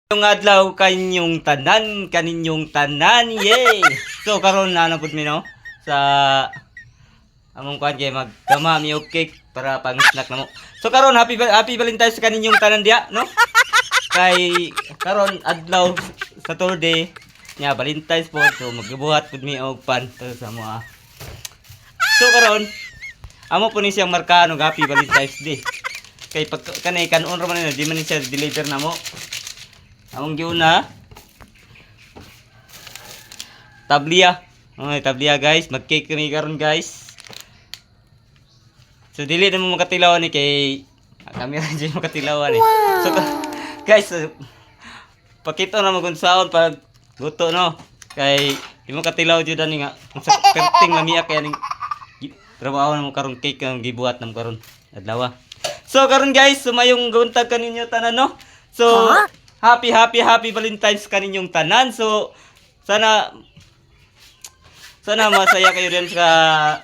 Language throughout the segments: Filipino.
Yung adlaw kaninyong tanan, yay! So karon na napud mi no sa among kuan kay maggama mi og cake para pang snack namo. So karon happy Valentine's sa kaninyong tanan dia, no? Kay karon adlaw sa Thursday nya Valentine's po, so magbuhat pud mi og pan to sa mga. So karon amo po ni siyang markahan og happy Valentine's Day. Kay pag kanay kanon ra man di man ni siya deliver namo. Among giuna tablia. Tablia guys, mag-cake kami karon guys. So dili na mo makatilawan ni kay kami ra di makatilawan eh. So guys, pakita na mo kung saon pag luto no. Kay di mo katilaw jud ani nga sa perting lamiak kay aning trabaho na mo karon cake ang gibuhat nam karon adlaw. So karon guys, sumayong guntag kaninyo tanan no. So happy Valentine's kaninyong tanan. So sana masaya kayo din sa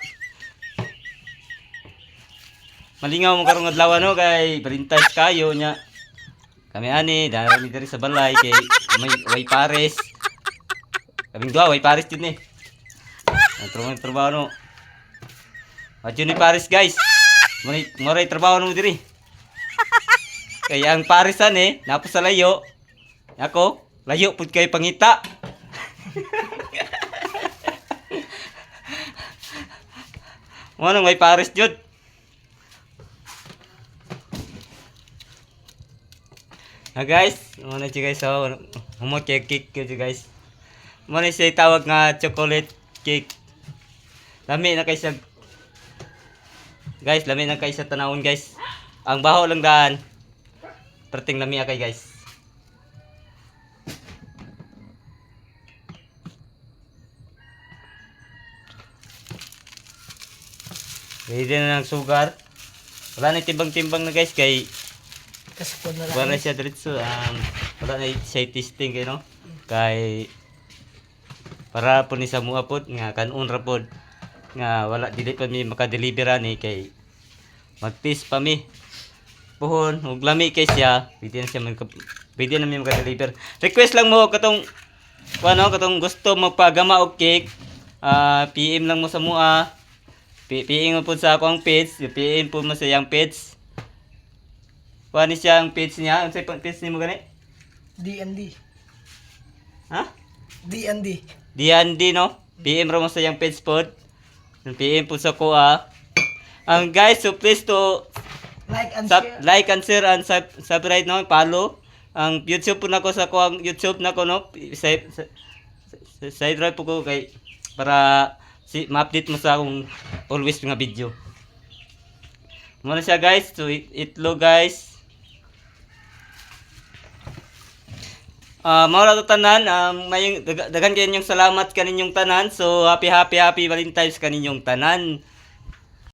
malingaw mo karong adlaw no kay Valentine's kayo nya. Kami ani darami diri sa balay kay may way pares. Kaming duha way pares jud ni. Ang trabaho no. Adyo ni pares guys. Moray trabaho no diri. Kaya ang parisan napos sa layo. Ako, layo pud kay pangita. Mo nang may paris jud. Guys, mo na guys so mo cake jud guys. Mo na siya tawag nga chocolate cake. Lami na kay siya. Guys, lami na kay siya tanawon guys. Ang baho lang daan. Perting lami akay guys. Ready na ng sugar. Wala na timbang-timbang na guys kay wala na siya diretso. Wala na siya testing kay no. Kay para po ni sa mua pod nga kanon ra pod nga wala dili pa mi maka-deliver ani kay mag-test pa mi. Puhon, ug lami kay siya, pwede na mi maka-deliver. Request lang mo katong katong gusto magpagama og cake, PM lang mo sa mua. PM mo pud sa akong page, PM po mo sa yang page. Kuha ni siya ang page niya, unsay page nimo gani? DND. Ha? DND. DND no? PM ra mo sa yang page pod. PM po sa kuha. Guys, so please to like and share and subscribe no, follow ang YouTube po nako sa ko ang YouTube nako no. Side drive po ko kay para ma-update mo sa akong always nga video. Muna siya guys, so itlog guys. Mao ra to tanan, may dagan kayo salamat kaninyong tanan. So happy Valentine's kaninyong tanan.